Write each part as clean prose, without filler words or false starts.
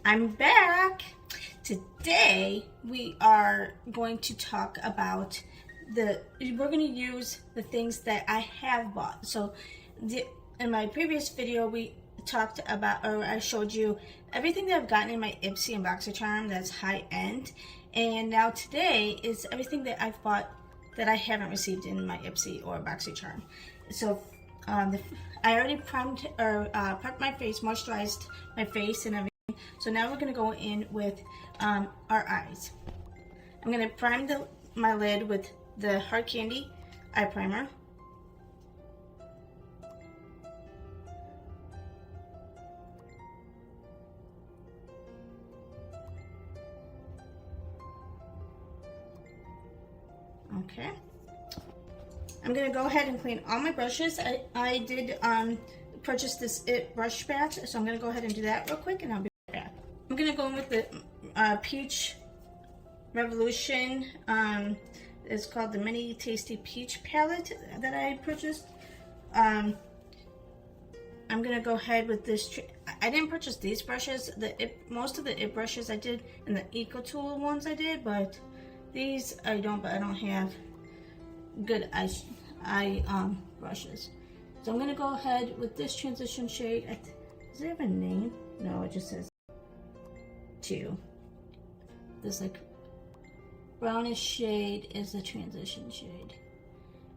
I'm back. Today we are going to talk about we're going to use the things that I have bought. So in my previous video we talked about, or I showed you everything that I've gotten in my Ipsy and BoxyCharm that's high end, and now today is everything that I've bought that I haven't received in my Ipsy or BoxyCharm. So I already primed or prepped my face, moisturized my face and everything. So now we're going to go in with our eyes. I'm going to prime my lid with the Hard Candy eye primer. Okay. I'm going to go ahead and clean all my brushes. I did purchase this brush bath, so I'm going to go ahead and do that real quick and I'll be right back. I'm going to go in with the Peach Revolution. It's called the Mini Tasty Peach palette that I purchased. I'm going to go ahead with this. I didn't purchase these brushes. Most of the IT brushes I did, and the Eco Tool ones I did, but these I don't have good eye brushes. So I'm going to go ahead with this transition shade. Does it have a name? No, it just says 2. This like brownish shade is the transition shade.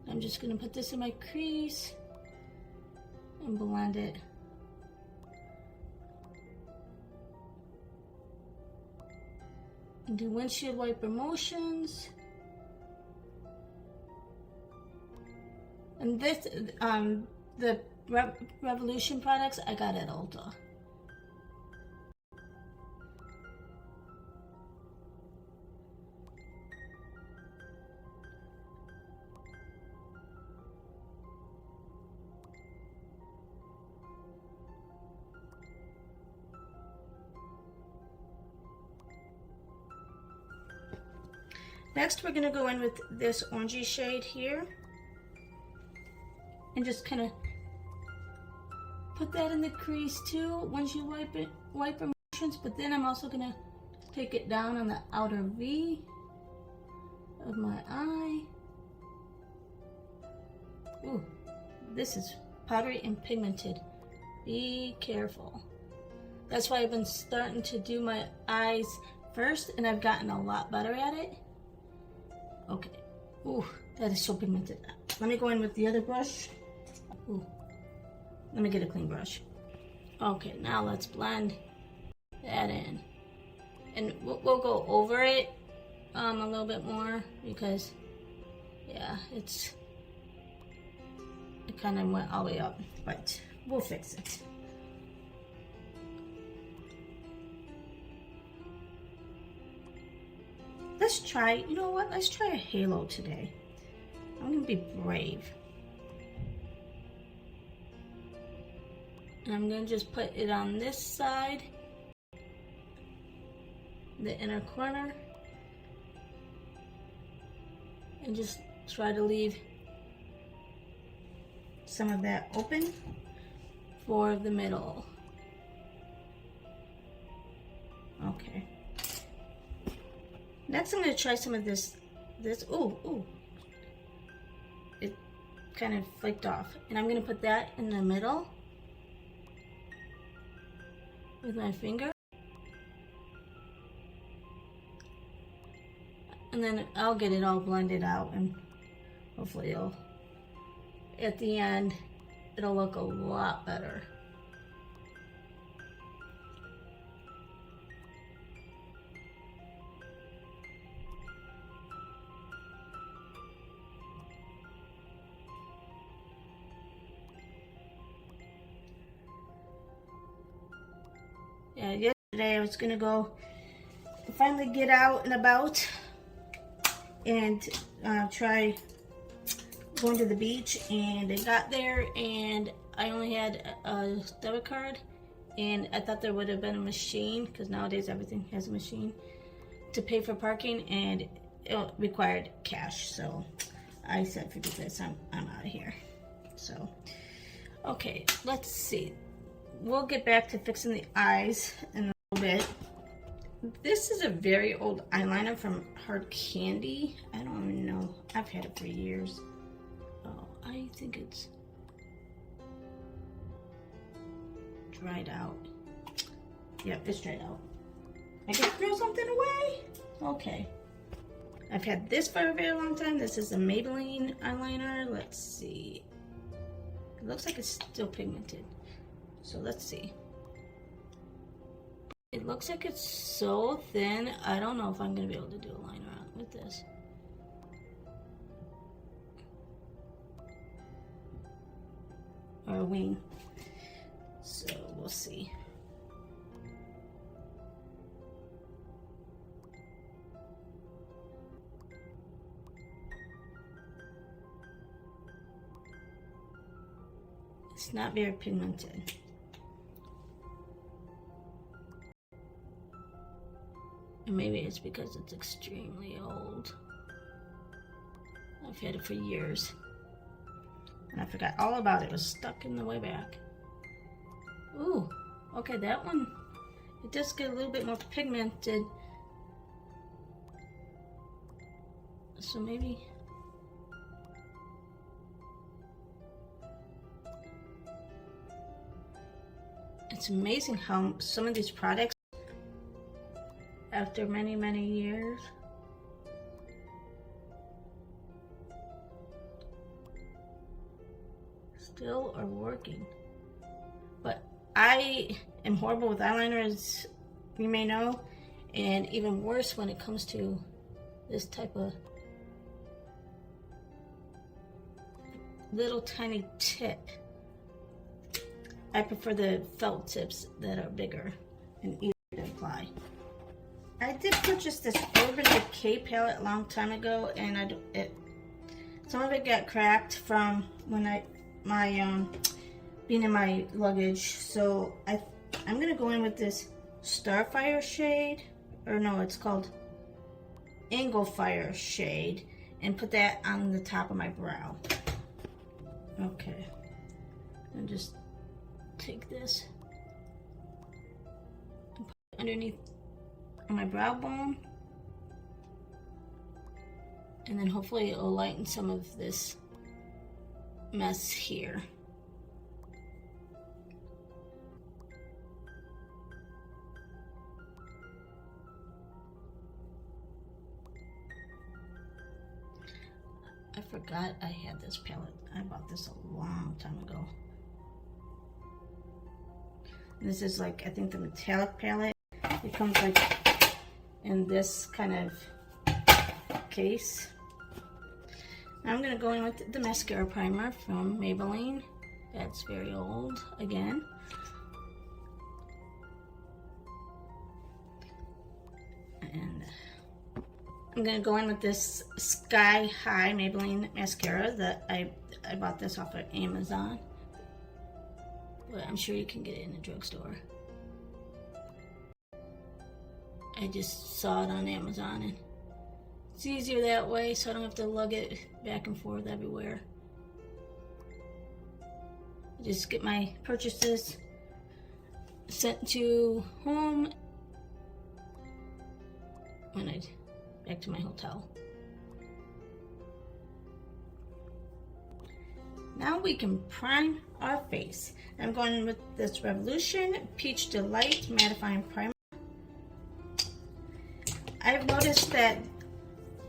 I'm just going to put this in my crease and blend it. And do windshield wiper motions. And this, the Revolution products I got at Ulta. Next, we're going to go in with this orangey shade here and just kind of put that in the crease too once you wipe motions. But then I'm also going to take it down on the outer V of my eye. Ooh, this is powdery and pigmented. Be careful. That's why I've been starting to do my eyes first, and I've gotten a lot better at it. Okay. Ooh, that is so pigmented. Let me go in with the other brush. Ooh. Let me get a clean brush. Okay, now let's blend that in. And we'll go over it a little bit more because, yeah, it kind of went all the way up, but we'll fix it. Let's try, you know what? Let's try a halo today. I'm going to be brave. And I'm going to just put it on this side, the inner corner, and just try to leave some of that open for the middle. Okay. Next, I'm going to try some of this. Ooh. It kind of flaked off. And I'm going to put that in the middle with my finger. And then I'll get it all blended out, and hopefully at the end, it'll look a lot better. Yeah, yesterday I was gonna go finally get out and about and try going to the beach, and I got there and I only had a debit card, and I thought there would have been a machine, because nowadays everything has a machine to pay for parking, and it required cash. So I said, forget this, I'm out of here. So okay, let's see. We'll get back to fixing the eyes in a little bit. This is a very old eyeliner from Hard Candy. I don't even know. I've had it for years. Oh, I think it's dried out. Yep, it's dried out. I can throw something away? Okay. I've had this for a very long time. This is a Maybelline eyeliner. Let's see. It looks like it's still pigmented. So let's see. It looks like it's so thin. I don't know if I'm going to be able to do a liner out with this. Or a wing. So we'll see. It's not very pigmented. And maybe it's because it's extremely old. I've had it for years. And I forgot all about it. It was stuck in the way back. Ooh, okay, that one, it does get a little bit more pigmented. So maybe... It's amazing how some of these products, after many, many years, still are working. But I am horrible with eyeliner, as you may know, and even worse when it comes to this type of little tiny tip. I prefer the felt tips that are bigger and easier to apply. I did purchase this Urban Decay palette a long time ago, and some of it got cracked from when being in my luggage. So I'm gonna go in with this Starfire shade, or no, it's called Anglefire shade, and put that on the top of my brow. Okay, and just take this and put it underneath on my brow bone, and then hopefully it'll lighten some of this mess here. I forgot I had this palette. I bought this a long time ago. This is like, I think, the metallic palette. It comes like in this kind of case. Now I'm going to go in with the mascara primer from Maybelline. That's very old again. And I'm going to go in with this Sky High Maybelline mascara that I bought this off of Amazon. But I'm sure you can get it in a drugstore. I just saw it on Amazon, and it's easier that way, so I don't have to lug it back and forth everywhere. I just get my purchases sent to home when I back to my hotel. Now we can prime our face. I'm going with this Revolution Peach Delight Mattifying Primer. I've noticed that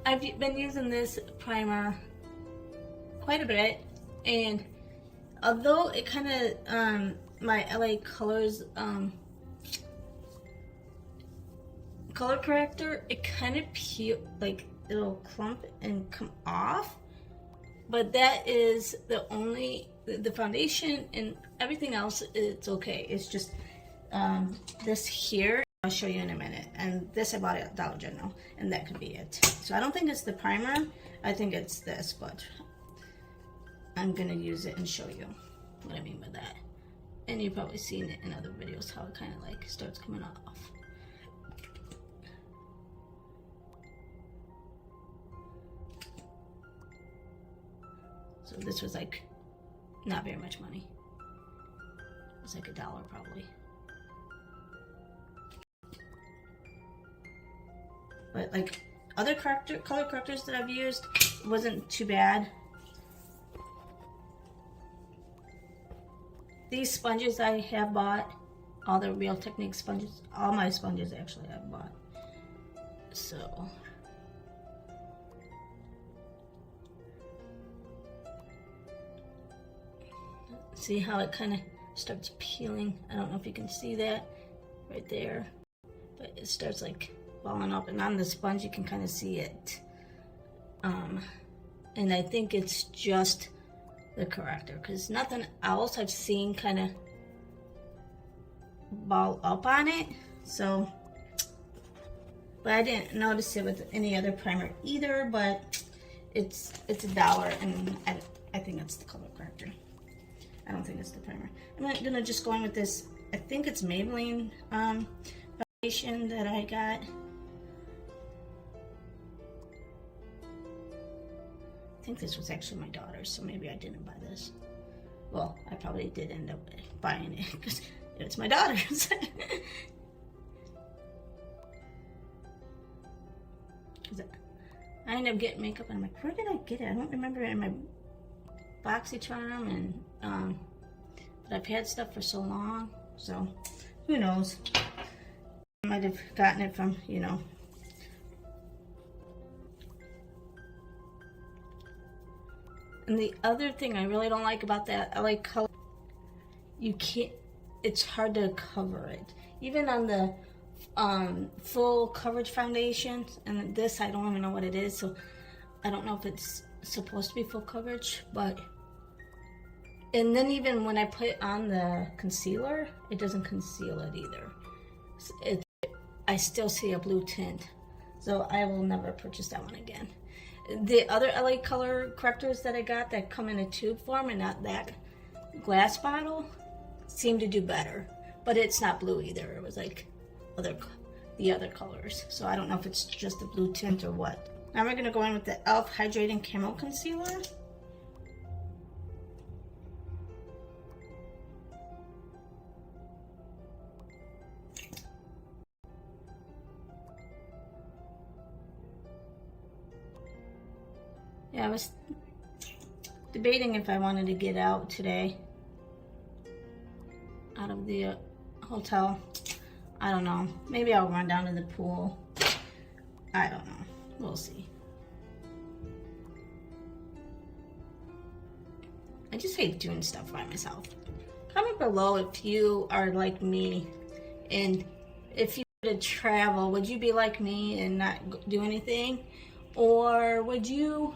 I've been using this primer quite a bit, and although it kind of, my LA Colors color corrector, it kind of like it'll clump and come off. But that is the only, the foundation, and everything else, it's okay. It's just this here, I'll show you in a minute. And this I bought at Dollar General, and that could be it. So I don't think it's the primer, I think it's this, but I'm gonna use it and show you what I mean by that. And you've probably seen it in other videos, how it kind of like starts coming off. So this was like not very much money. It was like $1 probably. But like other color correctors that I've used, it wasn't too bad. These sponges I have bought, all the Real Technique sponges, all my sponges actually I've bought. So see how it kind of starts peeling? I don't know if you can see that right there, but it starts like balling up, and on the sponge you can kind of see it. And I think it's just the corrector, because nothing else I've seen kind of ball up on it. So, but I didn't notice it with any other primer either. But it's $1, and I think it's the color corrector. I don't think it's the primer. I'm gonna just go in with this. I think it's Maybelline foundation that I got. I think this was actually my daughter's, so maybe I didn't buy this. Well, I probably did end up buying it because it's my daughter's. I ended up getting makeup, and I'm like, where did I get it? I don't remember it in my BoxyCharm, and but I've had stuff for so long, so who knows? I might have gotten it from, you know. And the other thing I really don't like about that LA color, you can't, it's hard to cover it. Even on the full coverage foundations, and this I don't even know what it is, so I don't know if it's supposed to be full coverage, but, and then even when I put on the concealer, it doesn't conceal it either. I still see a blue tint, so I will never purchase that one again. The other LA color correctors that I got that come in a tube form and not that glass bottle seem to do better, but it's not blue either. It was like the other colors, so I don't know if it's just the blue tint or what. Now we're gonna go in with the e.l.f. Hydrating Camo Concealer. Yeah, I was debating if I wanted to get out today, out of the hotel. I don't know. Maybe I'll run down to the pool. I don't know. We'll see. I just hate doing stuff by myself. Comment below if you are like me, and if you were to travel, would you be like me and not do anything? Or would you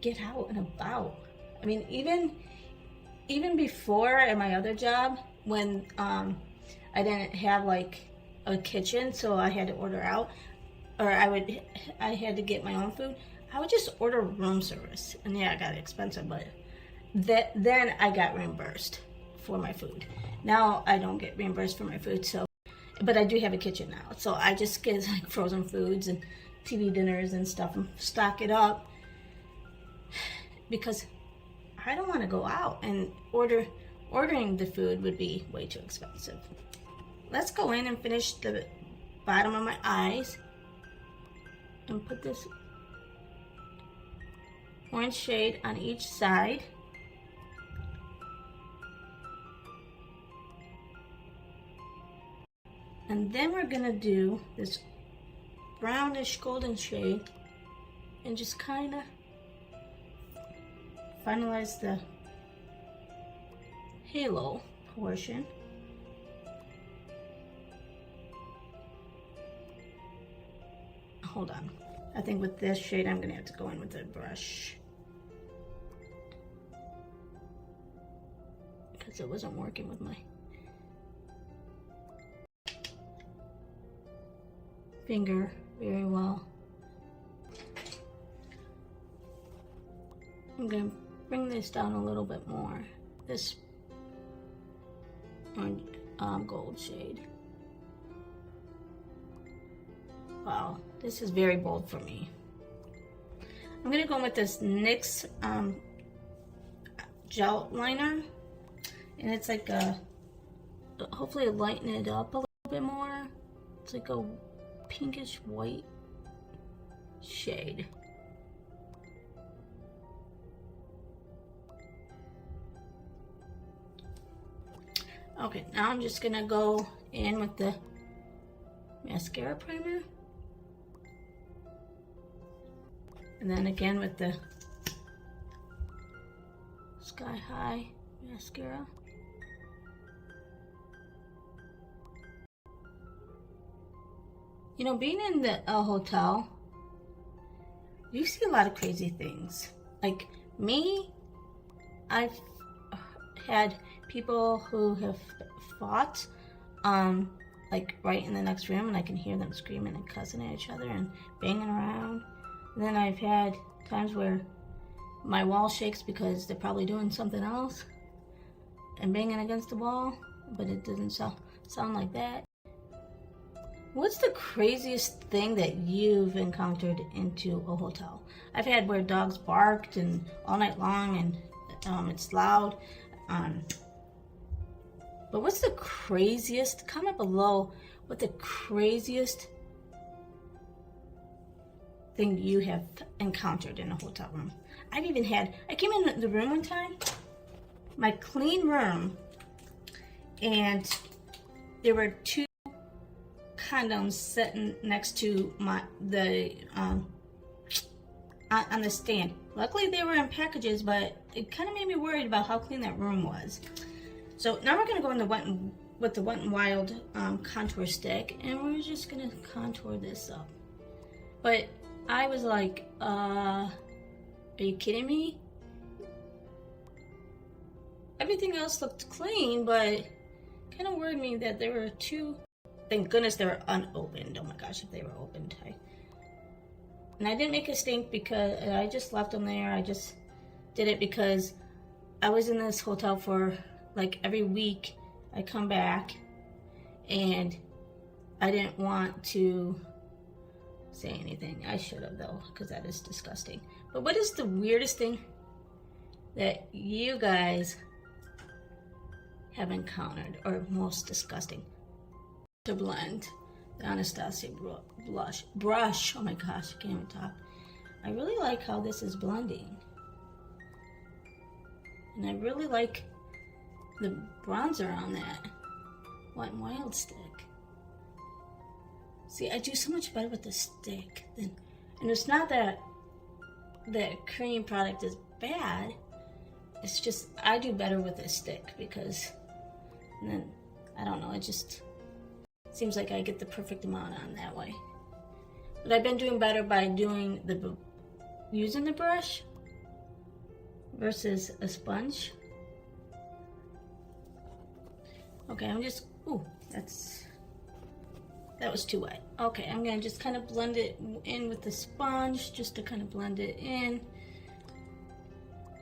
get out and about? I mean, even before at my other job, when I didn't have like a kitchen, so I had to order out, or I had to get my own food, I would just order room service. And yeah, it got expensive, but then I got reimbursed for my food. Now I don't get reimbursed for my food, so, but I do have a kitchen now, so I just get like frozen foods and TV dinners and stuff and stock it up, because I don't want to go out, and ordering the food would be way too expensive. Let's go in and finish the bottom of my eyes and put this orange shade on each side. And then we're gonna do this brownish golden shade and just kind of finalize the halo portion. Hold on. I think with this shade I'm gonna have to go in with a brush, because it wasn't working with my finger very well. I'm gonna bring this down a little bit more. This orange gold shade. Wow, this is very bold for me. I'm gonna go in with this NYX gel liner, and it's like a, hopefully it'll lighten it up a little bit more. It's like a pinkish white shade. Okay, now I'm just gonna go in with the mascara primer. And then again with the Sky High mascara. You know, being in the hotel, you see a lot of crazy things. Like me, I've had people who have fought, like right in the next room, and I can hear them screaming and cussing at each other and banging around. And then I've had times where my wall shakes because they're probably doing something else and banging against the wall, but it doesn't sound like that. What's the craziest thing that you've encountered into a hotel? I've had where dogs barked and all night long, and it's loud. But what's the craziest? Comment below what the craziest thing you have encountered in a hotel room. I came in the room one time, my clean room, and there were 2 condoms sitting next to on the stand. Luckily they were in packages, but it kind of made me worried about how clean that room was. So now we're gonna go in with the Wet n Wild contour stick, and we're just gonna contour this up. But I was like, are you kidding me? Everything else looked clean, but kind of worried me that there were 2. Thank goodness they were unopened. Oh my gosh, if they were opened. And I didn't make a stink because I just left them there. I just did it because I was in this hotel for like every week. I come back and I didn't want to say anything. I should have though, because that is disgusting. But what is the weirdest thing that you guys have encountered, or most disgusting? To blend the Anastasia brush. Oh my gosh, I can't even talk. I really like how this is blending, and I really like the bronzer on that Wet n Wild stick. See, I do so much better with the stick and it's not that the cream product is bad. It's just I do better with a stick because, and then I don't know, it just seems like I get the perfect amount on that way. But I've been doing better by using the brush versus a sponge. Okay, I'm just, that was too wet. Okay, I'm gonna just kind of blend it in with the sponge, just to kind of blend it in.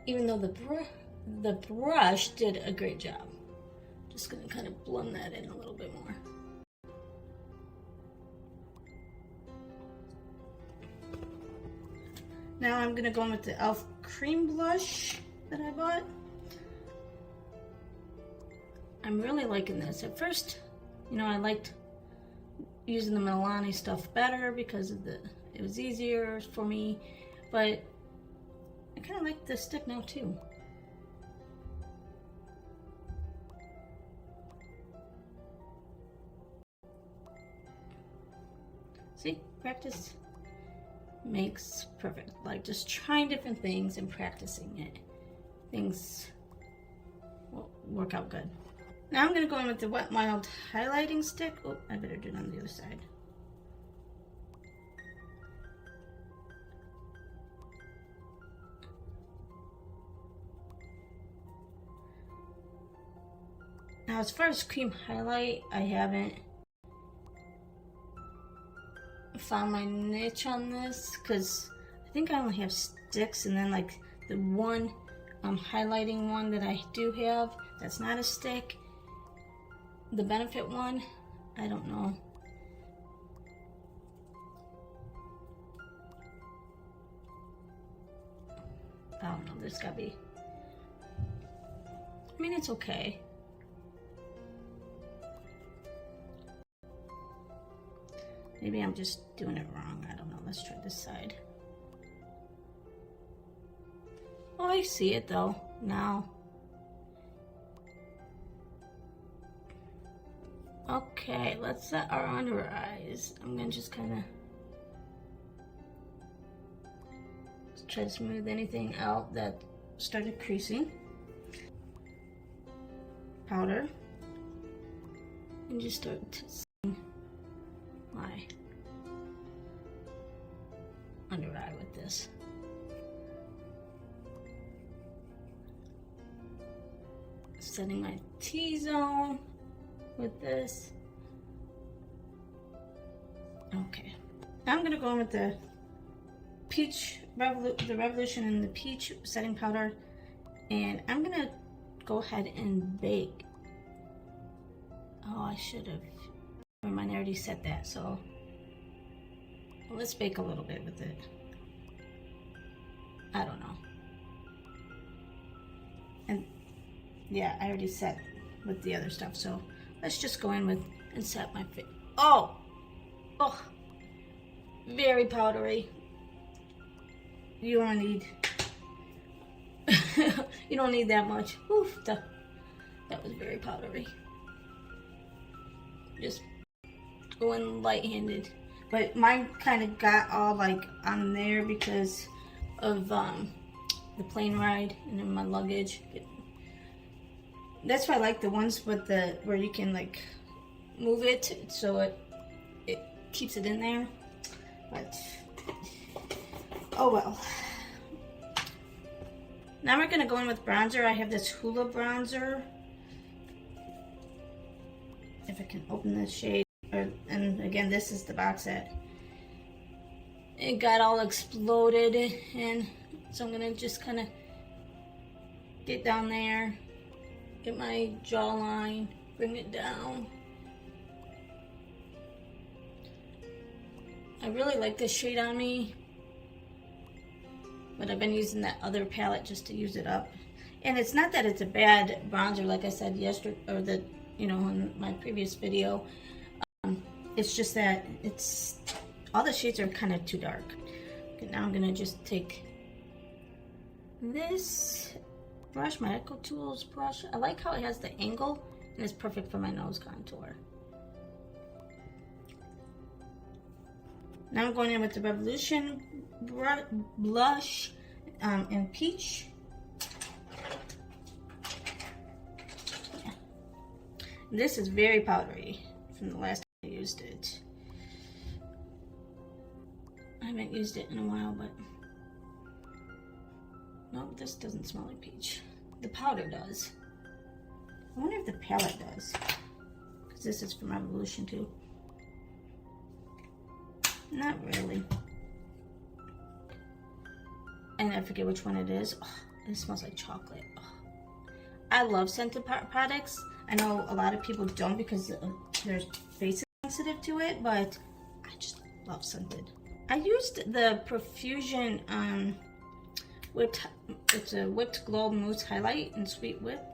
Even though the brush did a great job. Just gonna kind of blend that in a little bit more. Now I'm gonna go in with the e.l.f. cream blush that I bought. I'm really liking this. At first, you know, I liked using the Milani stuff better because of it was easier for me, but I kind of like the stick now too. See, practice makes perfect. Like just trying different things and practicing it, things will work out good. Now I'm going to go in with the Wet n Wild highlighting stick. Oh, I better do it on the other side. Now as far as cream highlight, I haven't found my niche on this because I think I only have sticks, and then like the one highlighting one that I do have that's not a stick, the Benefit one, I don't know. I don't know, there's gotta be, I mean, it's okay. Maybe I'm just doing it wrong. I don't know. Let's try this side. Oh, I see it though now. Okay, let's set our under eyes. I'm gonna just kind of try to smooth anything out that started creasing. Powder. And just start to see my under eye with this. Setting my T-zone with this. Okay. Now I'm gonna go in with the peach, the Revolution and the peach setting powder, and I'm gonna go ahead and bake. Oh, I should have. Never mind, I already set that. So let's bake a little bit with it. I don't know. And yeah, I already set with the other stuff, so let's just go in with and set my face. Oh, very powdery. You don't need you don't need that much. Oof, that was very powdery. Just going light-handed, but mine kind of got all like on there because of the plane ride and then my luggage. That's why I like the ones with the where you can like move it so it keeps it in there. But oh well. Now we're gonna go in with bronzer. I have this Hula bronzer. If I can open this shade, and again, this is the box set. It got all exploded, and so I'm gonna just kind of get down there. Get my jawline, bring it down. I really like this shade on me, but I've been using that other palette just to use it up. And it's not that it's a bad bronzer, like I said yesterday, or in my previous video. It's just that it's all the shades are kind of too dark. Okay, now I'm gonna just take this brush, my Echo Tools brush. I like how it has the angle and it's perfect for my nose contour. Now I'm going in with the Revolution blush in peach. Yeah. This is very powdery from the last time I used it. I haven't used it in a while, but no, this doesn't smell like peach. The powder does. I wonder if the palette does, because this is from Revolution too. Not really. And I forget which one it is. Oh, it smells like chocolate. Oh. I love scented products. I know a lot of people don't because their face is sensitive to it, but I just love scented. I used the Profusion it's a whipped glow mousse highlight in Sweet Whip,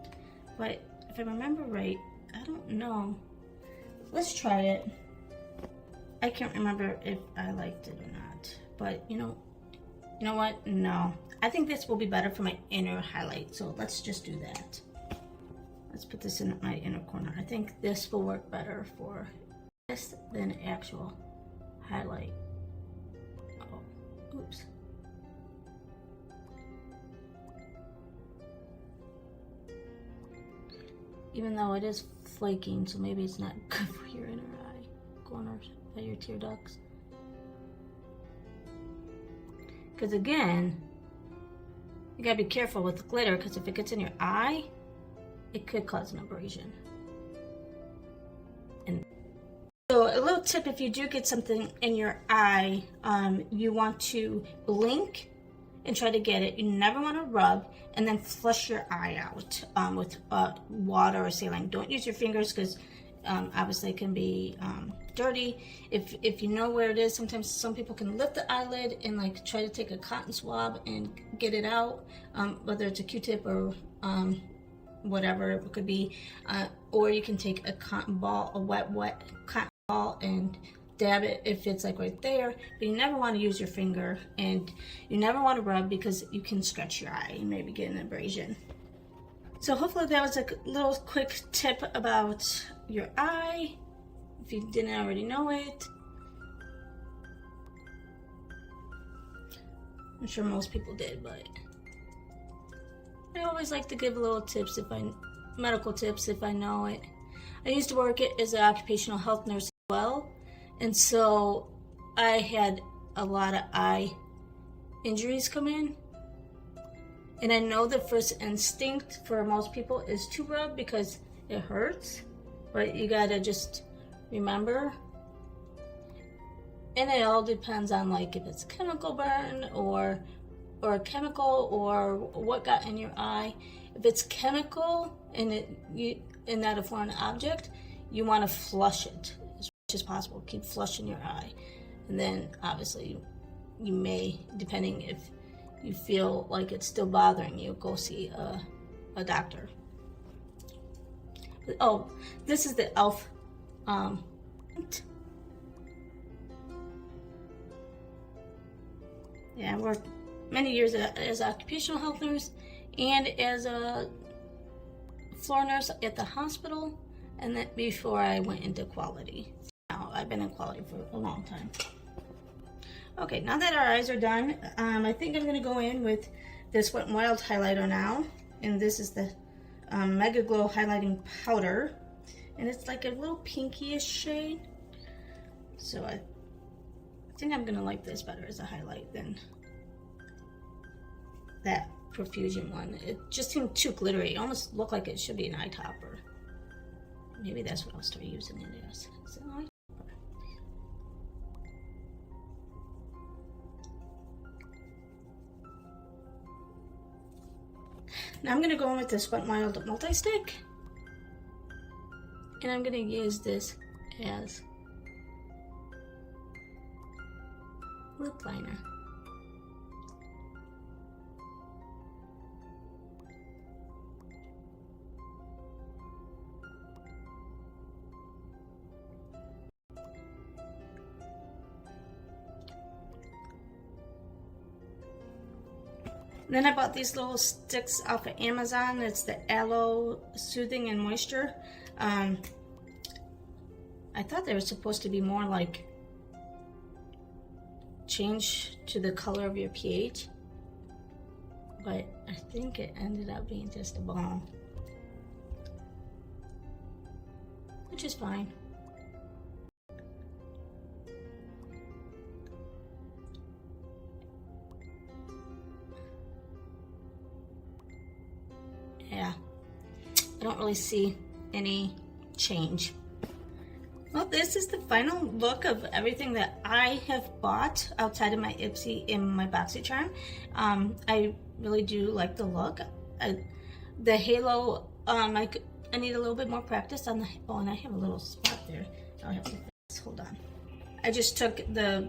but if I remember right, I don't know. Let's try it. I can't remember if I liked it or not, but you know what? No, I think this will be better for my inner highlight, so let's just do that. Let's put this in my inner corner. I think this will work better for this than actual highlight. Oh, oops. Even though it is flaking, so maybe it's not good for your inner eye corners, your tear ducts. Because again, you gotta be careful with the glitter, because if it gets in your eye, it could cause an abrasion. And so a little tip, if you do get something in your eye, you want to blink and try to get it. You never want to rub, and then flush your eye out with water or saline. Don't use your fingers because obviously it can be dirty. If you know where it is, sometimes some people can lift the eyelid and like try to take a cotton swab and get it out, whether it's a Q-tip or whatever it could be, or you can take a cotton ball, a wet cotton ball, and dab it if it's like right there, but you never want to use your finger, and you never want to rub because you can scratch your eye and maybe get an abrasion. So hopefully that was a little quick tip about your eye, if you didn't already know it. I'm sure most people did, but I always like to give little tips, medical tips if I know it. I used to work as an occupational health nurse as well, and so I had a lot of eye injuries come in. And I know the first instinct for most people is to rub because it hurts, but you gotta just remember. And it all depends on like if it's chemical burn or chemical or what got in your eye. If it's chemical and not a foreign object, you want to flush it as much as possible. Keep flushing your eye, and then obviously you may, depending if you feel like it's still bothering you, go see a doctor. Oh, this is the e.l.f. Yeah, I worked many years as an occupational health nurse and as a floor nurse at the hospital, and then before I went into quality. Now I've been in quality for a long time. Okay, now that our eyes are done, I think I'm gonna go in with this Wet n Wild highlighter now, and this is the Mega Glow highlighting powder, and it's like a little pinkish shade. So I think I'm gonna like this better as a highlight than that Profusion one. It just seemed too glittery. It almost looked like it should be an eye topper. Maybe that's what I'll start using it as. It's an eye topper. Now I'm gonna go in with this Wet n Wild multi-stick, and I'm gonna use this as lip liner. Then I bought these little sticks off of Amazon. It's the Aloe Soothing and Moisture. I thought they were supposed to be more like change to the color of your pH, but I think it ended up being just a balm, which is fine. Yeah, I don't really see any change. Well, this is the final look of everything that I have bought outside of my Ipsy and my BoxyCharm. I really do like the look. The halo, I need a little bit more practice on the, oh, and I have a little spot there. I'll have to fix, hold on. I just took the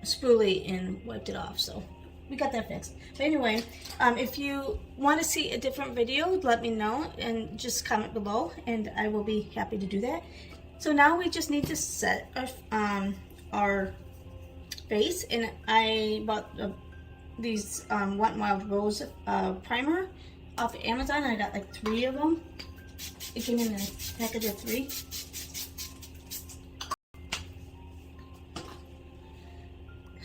spoolie and wiped it off, so we got that fixed. But anyway, if you want to see a different video, let me know and just comment below, and I will be happy to do that. So now we just need to set our base, and I bought these Wet n Wild Rose primer off of Amazon. I got like 3 of them. It came in a package of 3.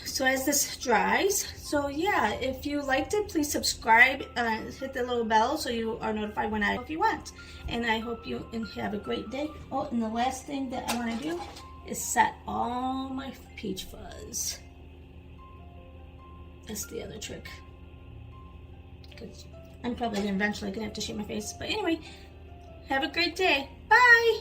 So as this dries, so yeah, if you liked it, please subscribe, hit the little bell so you are notified when if you want. And I hope you have a great day. Oh, and the last thing that I want to do is set all my peach fuzz. That's the other trick, because I'm probably eventually gonna have to shave my face. But anyway, have a great day. Bye.